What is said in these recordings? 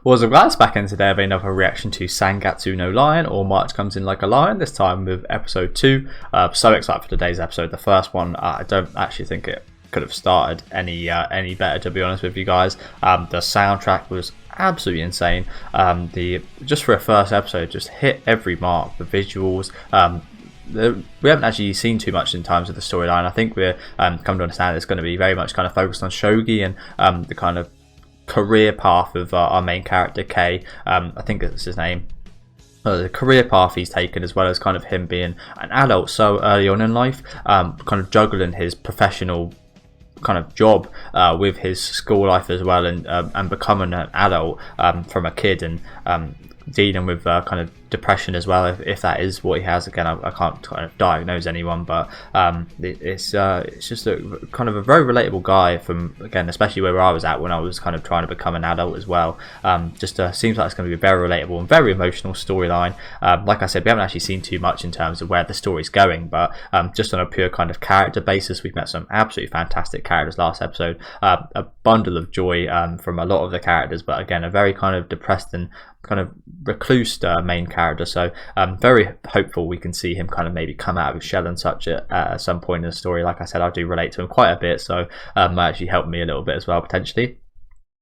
What's up guys, back in today with another reaction to Sangatsu no Lion, or March Comes in Like a Lion, this time with episode 2. So excited for today's episode. The first one, I don't actually think it could have started any better, to be honest with you guys. The soundtrack was absolutely insane. Just for a first episode, just hit every mark. The visuals, we haven't actually seen too much in terms of the storyline. I think we're come to understand it's going to be very much kind of focused on Shogi and the kind of career path of our main character Kei. I think that's his name. The career path he's taken, as well as kind of him being an adult so early on in life, kind of juggling his professional kind of job with his school life as well, and becoming an adult from a kid, and dealing with kind of depression as well, if that is what he has. Again, I can't kind of diagnose anyone, but it's just a kind of a very relatable guy, from, again, especially where I was at when I was kind of trying to become an adult as well. Just seems like it's going to be a very relatable and very emotional storyline. Like I said, we haven't actually seen too much in terms of where the story's going, but just on a pure kind of character basis, we've met some absolutely fantastic characters last episode. A bundle of joy from a lot of the characters, but again, a very kind of depressed and kind of recluse main character. So very hopeful we can see him kind of maybe come out of his shell and such at some point in the story. Like I said, I do relate to him quite a bit, so might actually help me a little bit as well, potentially.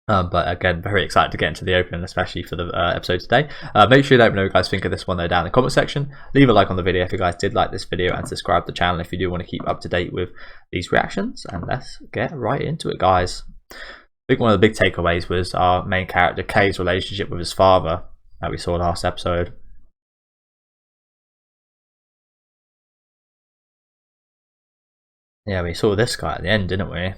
But again, very excited to get into the opening, especially for the episode today. Make sure you let me know what you guys think of this one though down in the comment section. Leave a like on the video if you guys did like this video, and subscribe to the channel if you do want to keep up to date with these reactions. And let's get right into it, guys. I think one of the big takeaways was our main character Kei's relationship with his father that we saw last episode. Yeah, we saw this guy at the end, didn't we?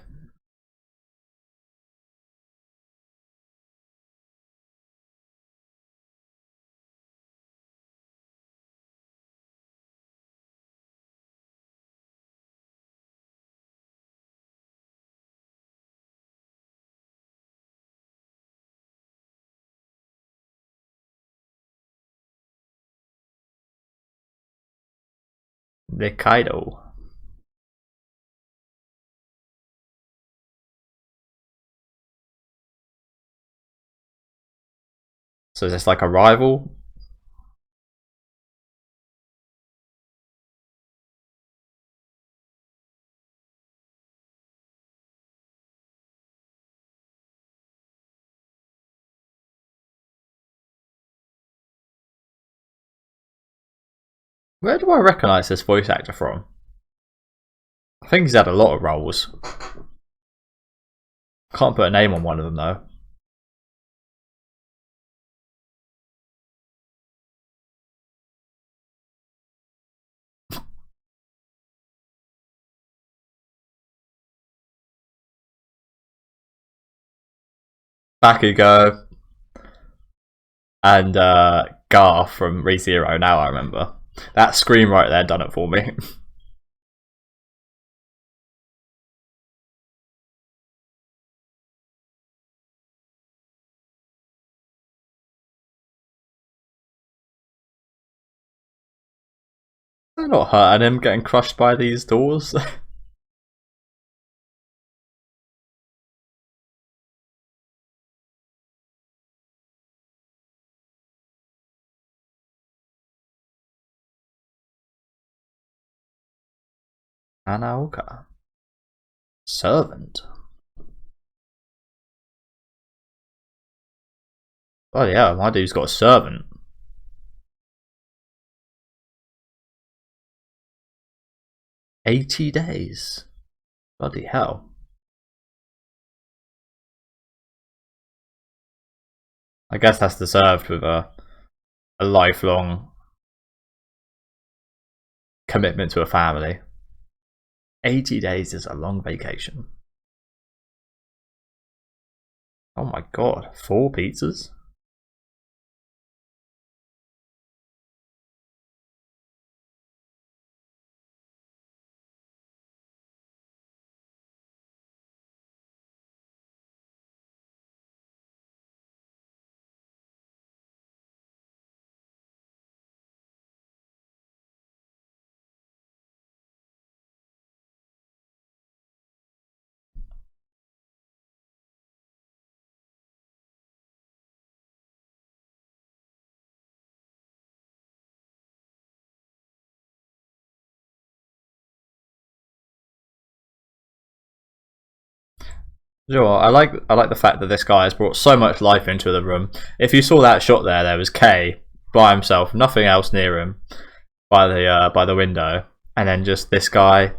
The Kaido. So is this like a rival? Where do I recognise this voice actor from? I think he's had a lot of roles. Can't put a name on one of them though. Bakugo and Garth from ReZero. Now I remember. That scream right there done it for me. They're not hurting him getting crushed by these doors. Anaoka. Servant. Oh yeah, my dude's got a servant. 80 days. Bloody hell. I guess that's deserved with a lifelong commitment to a family. 80 days is a long vacation. Oh my god, 4 pizzas? Sure, I like the fact that this guy has brought so much life into the room. If you saw that shot there was Kay by himself, nothing else near him, by the window, and then just this guy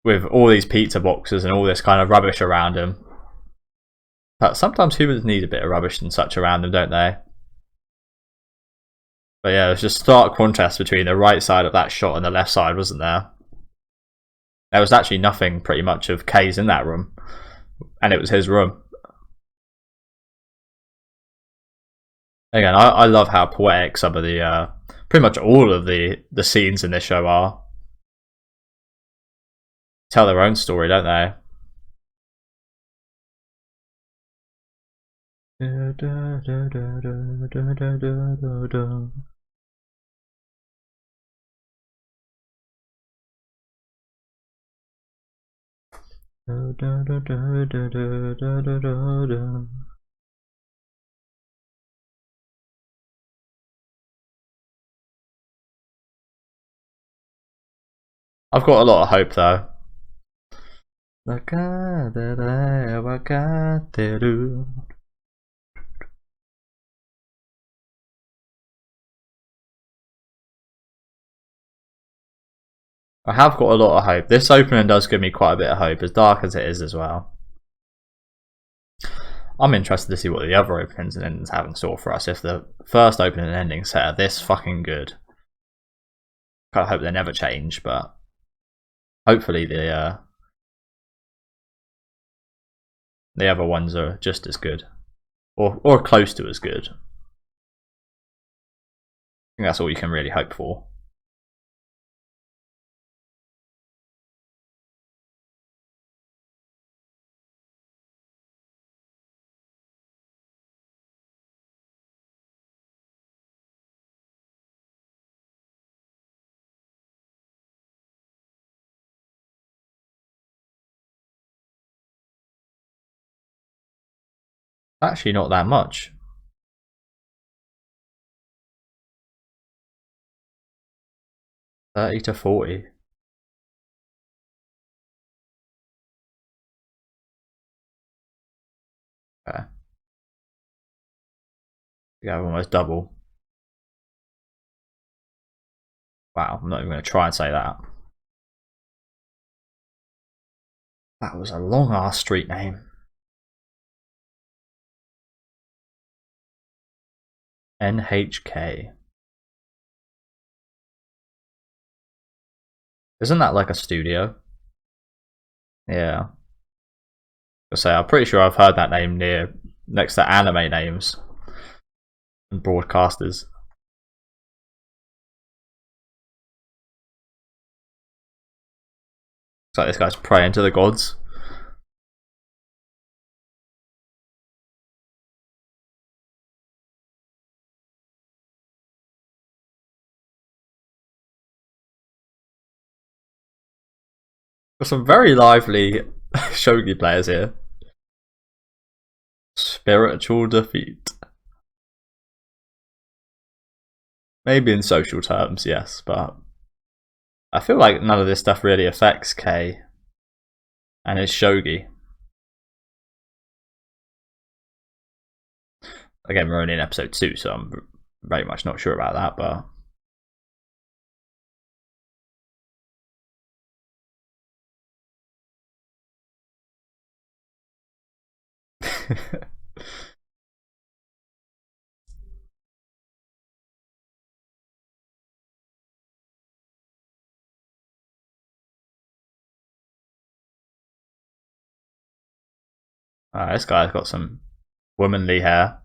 with all these pizza boxes and all this kind of rubbish around him. But sometimes humans need a bit of rubbish and such around them, don't they? But yeah, there's just stark contrast between the right side of that shot and the left side, wasn't there? There was actually nothing pretty much of Kay's in that room, and it was his room. Again, I love how poetic some of the pretty much all of the scenes in this show are. Tell their own story, don't they? I've got a lot of hope though. I have got a lot of hope. This opening does give me quite a bit of hope, as dark as it is as well. I'm interested to see what the other openings and endings have in store for us. If the first opening and ending set are this fucking good, I hope they never change, but hopefully the other ones are just as good, or close to as good. I think that's all you can really hope for. Actually, not that much. $30 to $40. Okay. Yeah, almost double. Wow, I'm not even going to try and say that. That was a long ass street name. NHK. Isn't that like a studio? Yeah. I say, I'm pretty sure I've heard that name next to anime names and broadcasters. It's like this guy's praying to the gods. There's some very lively shogi players here. Spiritual defeat. Maybe in social terms, yes, but I feel like none of this stuff really affects Kay and his shogi. Again, we're only in episode 2, so I'm very much not sure about that, but this guy's got some womanly hair.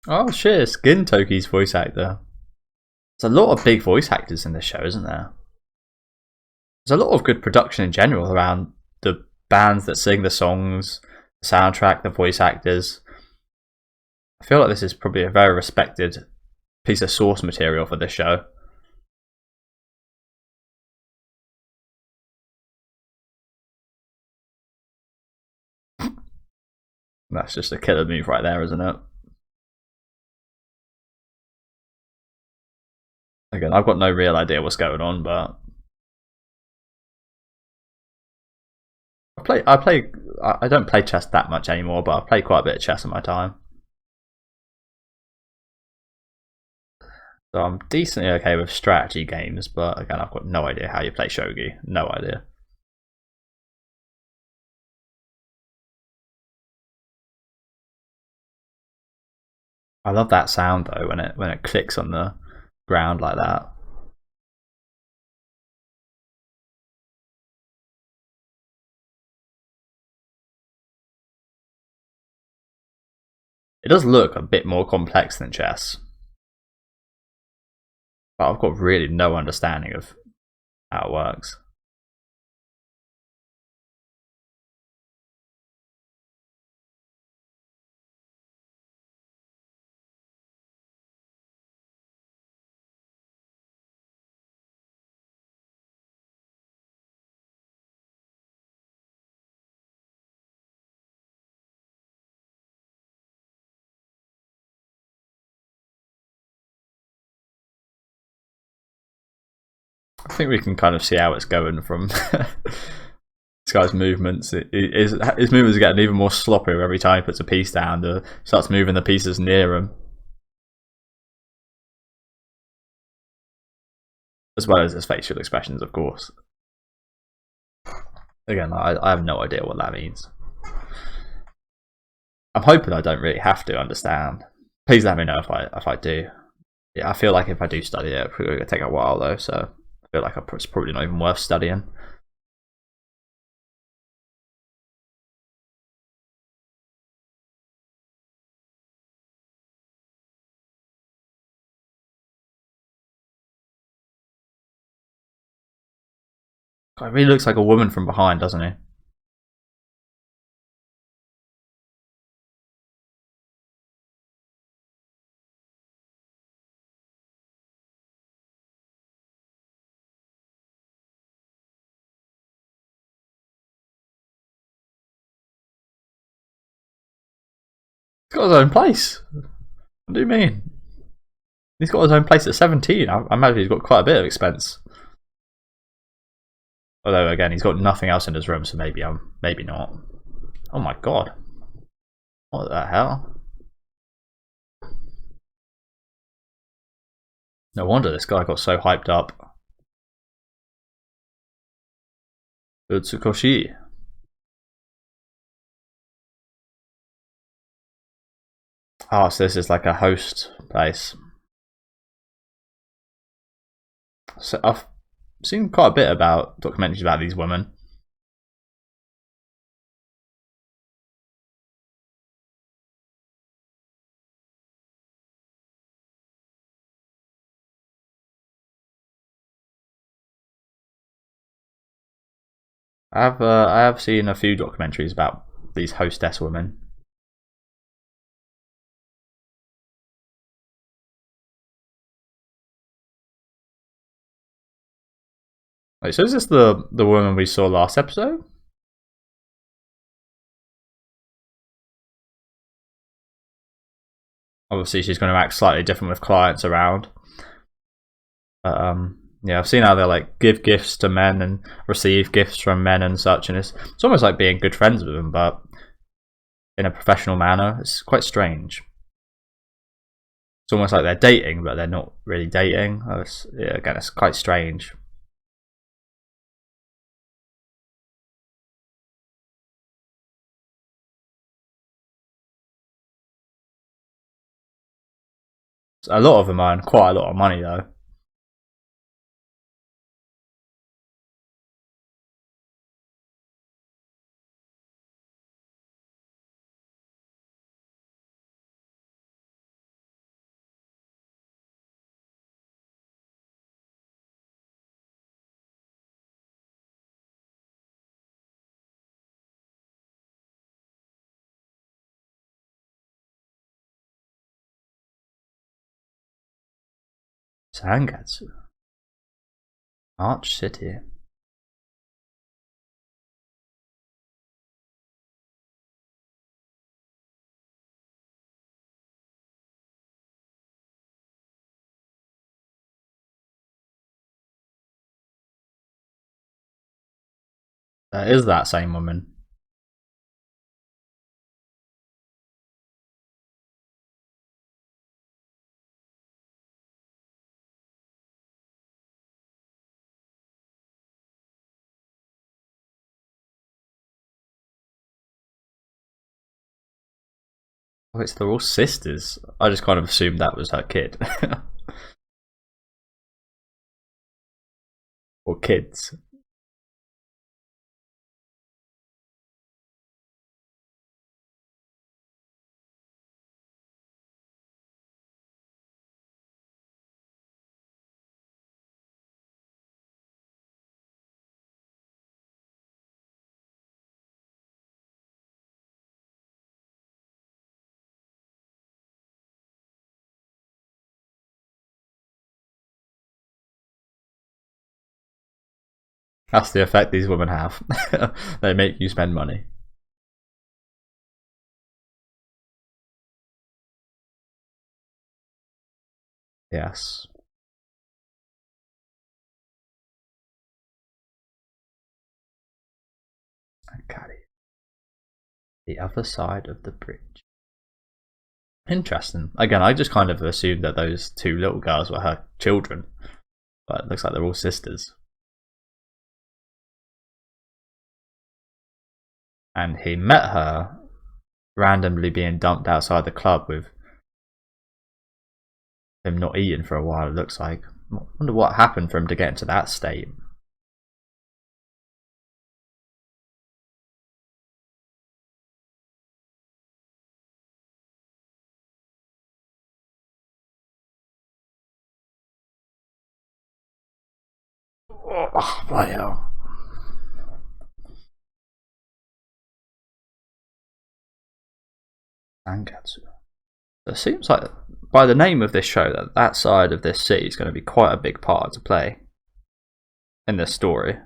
Oh shit, it's Gintoki's voice actor. There's a lot of big voice actors in this show, isn't there? There's a lot of good production in general around the bands that sing the songs, the soundtrack, the voice actors. I feel like this is probably a very respected piece of source material for this show. That's just a killer move right there, isn't it? Again, I've got no real idea what's going on, but I don't play chess that much anymore, but I play quite a bit of chess in my time. So I'm decently okay with strategy games, but again, I've got no idea how you play shogi. No idea. I love that sound though when it clicks on the ground like that. It does look a bit more complex than chess, but I've got really no understanding of how it works. I think we can kind of see how it's going from this guy's movements. His movements are getting even more sloppier every time he puts a piece down. Starts moving the pieces near him, as well as his facial expressions, of course. Again, I have no idea what that means. I'm hoping I don't really have to understand. Please let me know if I do. Yeah, I feel like if I do study it, it's going to take a while though. So I feel like it's probably not even worth studying. God, it really looks like a woman from behind, doesn't he? He's got his own place. What do you mean? He's got his own place at 17. I imagine he's got quite a bit of expense. Although again, he's got nothing else in his room, so maybe not. Oh my god! What the hell? No wonder this guy got so hyped up. Utsukoshi. Oh, so this is like a host place. So I've seen quite a bit about documentaries about these women. I have seen a few documentaries about these hostess women. Wait, so is this the woman we saw last episode? Obviously, she's going to act slightly different with clients around. Yeah, I've seen how they like give gifts to men and receive gifts from men and such, and it's almost like being good friends with them, but in a professional manner. It's quite strange. It's almost like they're dating, but they're not really dating. Yeah, again, it's quite strange. A lot of them earn quite a lot of money though. Sangatsu, Arch City. Is that same woman? Oh, it's they're all sisters. I just kind of assumed that was her kid. Or kids. That's the effect these women have. They make you spend money. Yes. Okay. The other side of the bridge. Interesting. Again, I just kind of assumed that those two little girls were her children, but it looks like they're all sisters. And he met her randomly being dumped outside the club with him not eating for a while, it looks like. I wonder what happened for him to get into that state. Oh, bloody hell. Sankatsu. It seems like, by the name of this show, that that side of this city is going to be quite a big part to play in this story.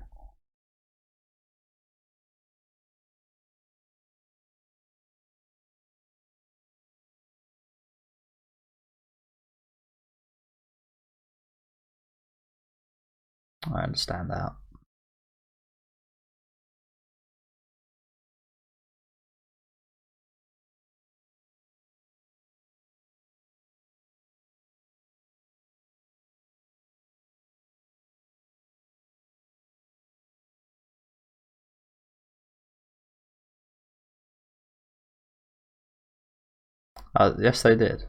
I understand that. Yes, they did.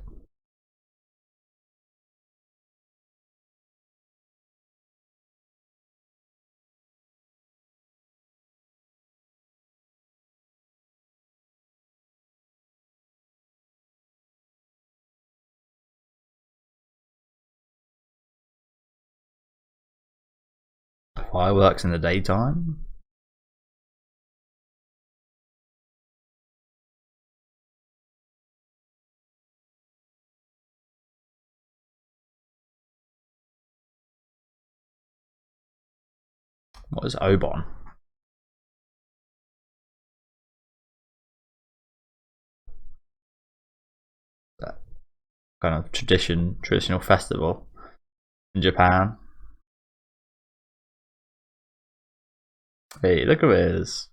Fireworks in the daytime? What is Obon? That kind of traditional festival in Japan. Hey, look at this.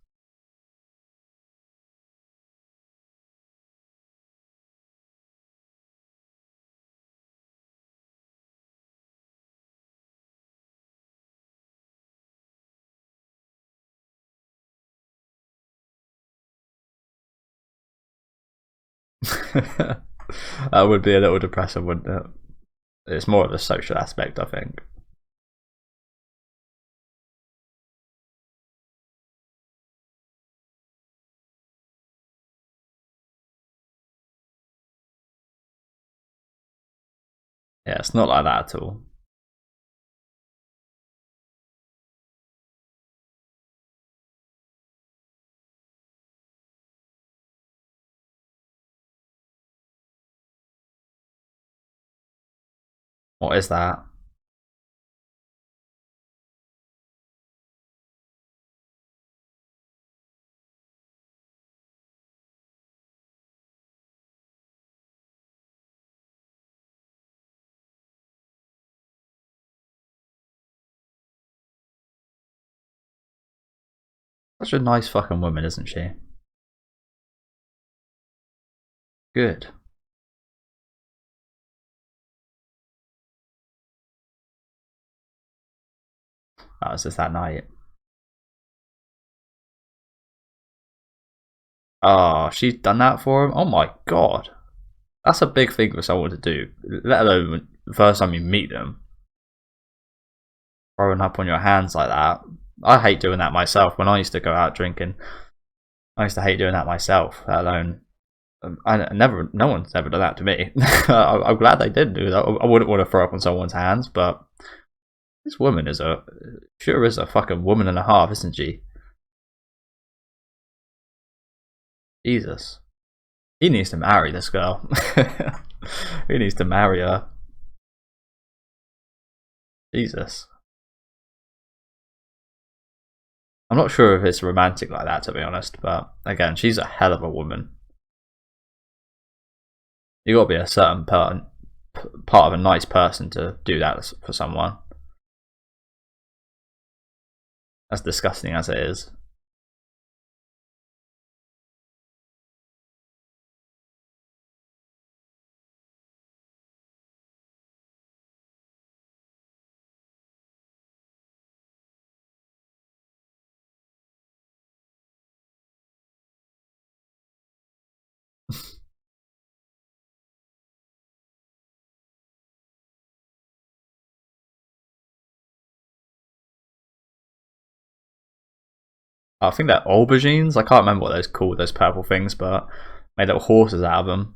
That would be a little depressing, wouldn't it? It's more of a social aspect, I think. Yeah, it's not like that at all. What is that? Such a nice fucking woman, isn't she? Good. That was just that night. Oh, she's done that for him? Oh my god. That's a big thing for someone to do, let alone the first time you meet them. Throwing up on your hands like that. I hate doing that myself. When I used to go out drinking, I used to hate doing that myself, let alone. No one's ever done that to me. I'm glad they did do that. I wouldn't want to throw up on someone's hands, but this woman is a fucking woman and a half, isn't she? Jesus. He needs to marry this girl. He needs to marry her. Jesus. I'm not sure if it's romantic like that, to be honest, but again, she's a hell of a woman. You got to be a certain part of a nice person to do that for someone. As disgusting as it is. I think they're aubergines. I can't remember what those called, those purple things, but made little horses out of them.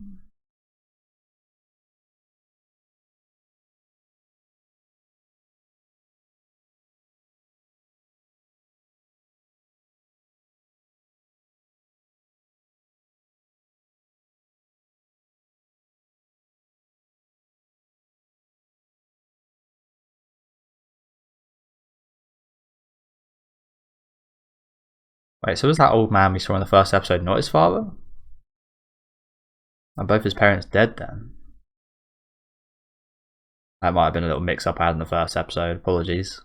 Wait, so was that old man we saw in the first episode not his father? Are both his parents dead then? That might have been a little mix up I had in the first episode. Apologies.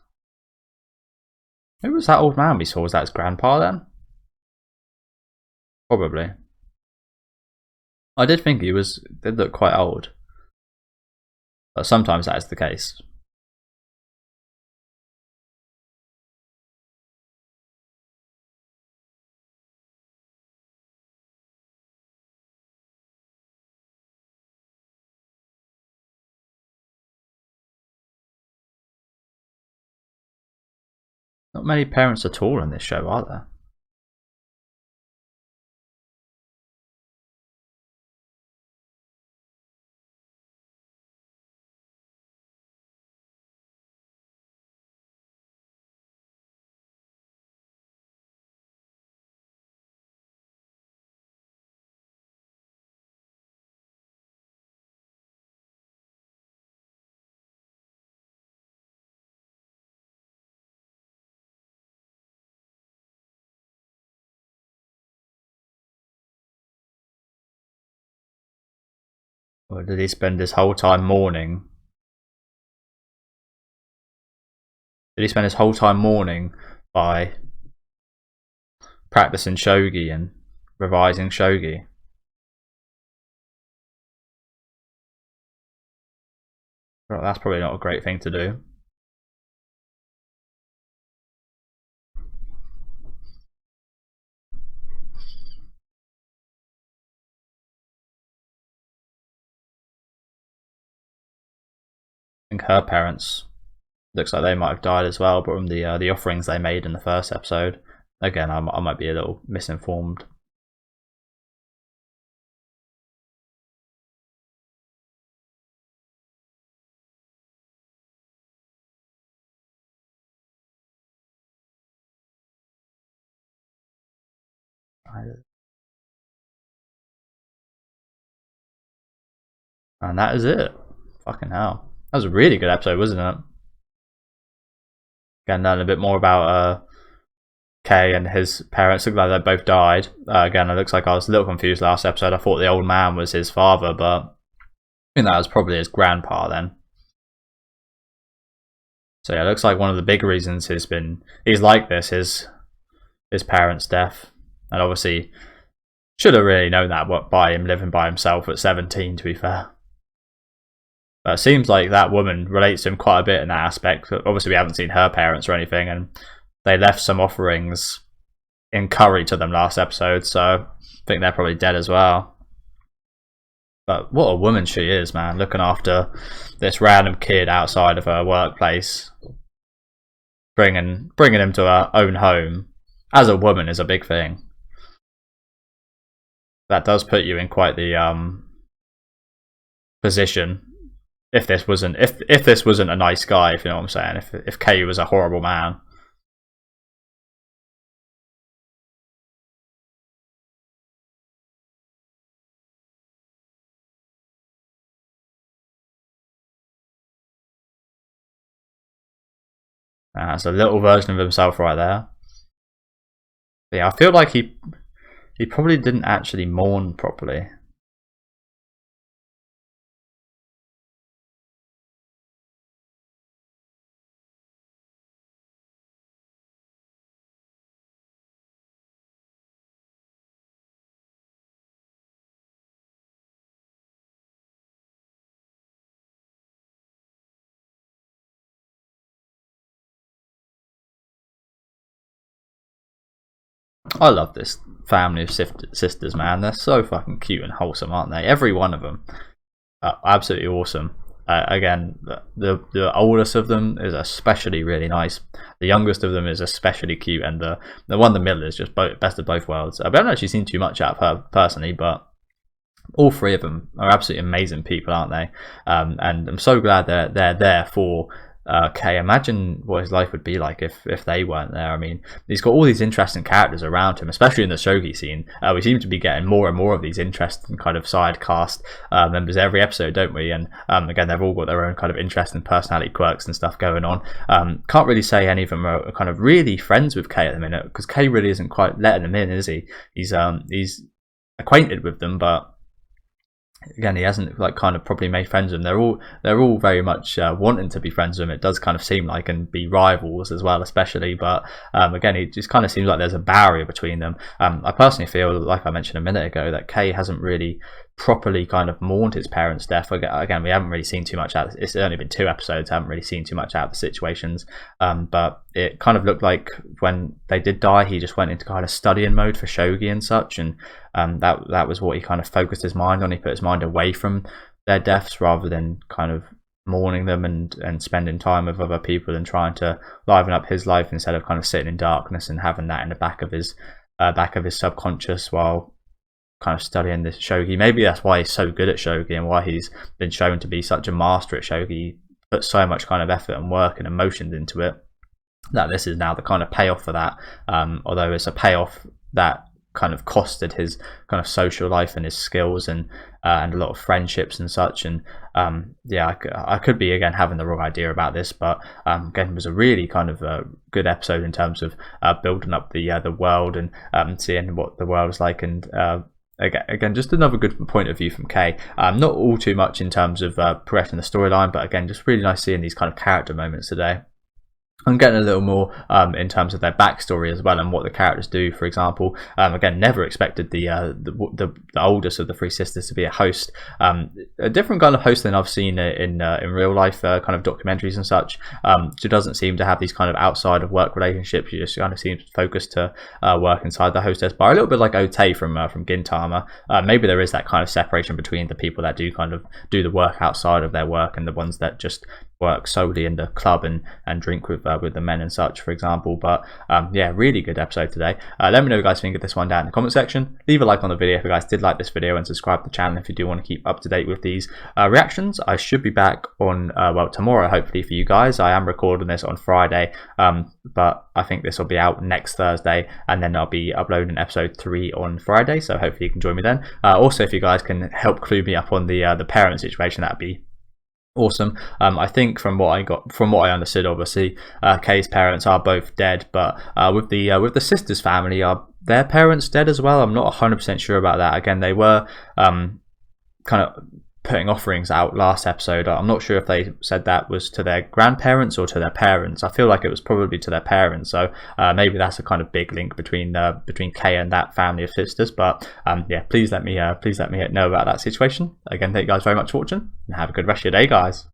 Who was that old man we saw? Was that his grandpa then? Probably. I did think he did look quite old. But sometimes that is the case. Not many parents at all in this show, are there? Or did he spend his whole time mourning? Did he spend his whole time mourning by practicing shogi and revising shogi? Well, that's probably not a great thing to do. I think her parents looks like they might have died as well, but from the offerings they made in the first episode. Again, I might be a little misinformed. And that is it. Fucking hell. That was a really good episode, wasn't it? Again, learn a bit more about Kay and his parents. Look like they both died. Again, it looks like I was a little confused last episode. I thought the old man was his father, but I think that was probably his grandpa then. So yeah, it looks like one of the big reasons he's like this is his parents' death, and obviously should have really known that by him living by himself at 17, to be fair. But it seems like that woman relates to him quite a bit in that aspect. Obviously, we haven't seen her parents or anything, and they left some offerings in curry to them last episode, so I think they're probably dead as well. But what a woman she is, man, looking after this random kid outside of her workplace, bringing him to her own home as a woman is a big thing. That does put you in quite the position. If this wasn't a nice guy, if you know what I'm saying, if Kay was a horrible man. That's a little version of himself right there. But yeah, I feel like he probably didn't actually mourn properly. I love this family of sisters, man. They're so fucking cute and wholesome, aren't they? Every one of them. Absolutely awesome. Again, the oldest of them is especially really nice. The youngest of them is especially cute, and the one in the middle is just best of both worlds. I haven't actually seen too much out of her personally, but all three of them are absolutely amazing people, aren't they? And I'm so glad they're there for Kay. Imagine what his life would be like if they weren't there. I mean, he's got all these interesting characters around him, especially in the shogi scene. We seem to be getting more and more of these interesting kind of side cast members every episode, don't we? And again, they've all got their own kind of interesting personality quirks and stuff going on. Can't really say any of them are kind of really friends with Kay at the minute, because Kay really isn't quite letting them in, is he? He's acquainted with them, but again, he hasn't like kind of probably made friends with them. They're all very much wanting to be friends with him. It does kind of seem like, and be rivals as well, especially. But again, it just kind of seems like there's a barrier between them. I personally feel, like I mentioned a minute ago, that Kay hasn't really properly kind of mourned his parents' death. Again, we haven't really seen too much out. It's only been 2 episodes. I haven't really seen too much out of the situations. But it kind of looked like when they did die, he just went into kind of studying mode for shogi and such, and that was what he kind of focused his mind on. He put his mind away from their deaths rather than kind of mourning them and spending time with other people and trying to liven up his life, instead of kind of sitting in darkness and having that in the back of his subconscious while kind of studying this shogi. Maybe that's why he's so good at shogi, and why he's been shown to be such a master at shogi. He put so much kind of effort and work and emotions into it, that this is now the kind of payoff for that. Although it's a payoff that kind of costed his kind of social life and his skills and a lot of friendships and such. And yeah, I could be again having the wrong idea about this, but again, it was a really kind of a good episode in terms of building up the world and seeing what the world is like. And again, just another good point of view from Kay. Not all too much in terms of progressing the storyline, but again, just really nice seeing these kind of character moments today. I'm getting a little more in terms of their backstory as well, and what the characters do. For example, again, never expected the oldest of the 3 sisters to be a host. A different kind of host than I've seen in real life kind of documentaries and such. She doesn't seem to have these kind of outside of work relationships. She just kind of seems focused to work inside the hostess bar, a little bit like Otei from Gintama. Maybe there is that kind of separation between the people that do kind of do the work outside of their work, and the ones that just work solely in the club and drink with the men and such, for example. But yeah, really good episode today. Let me know what you guys think of this one down in the comment section. Leave a like on the video if you guys did like this video, and subscribe to the channel if you do want to keep up to date with these reactions. I should be back on well, tomorrow, hopefully, for you guys. I am recording this on Friday, but I think this will be out next Thursday, and then I'll be uploading episode 3 on Friday, so hopefully you can join me then. Also, if you guys can help clue me up on the parent situation, that'd be awesome. I think from what I understood, obviously Kay's parents are both dead, but with the sisters' family, are their parents dead as well? I'm not 100% sure about that. Again, they were kind of putting offerings out last episode. I'm not sure if they said that was to their grandparents or to their parents. I feel like it was probably to their parents, so maybe that's a kind of big link between Kay and that family of sisters. But yeah, please let me know about that situation. Again, thank you guys very much for watching, and have a good rest of your day, guys.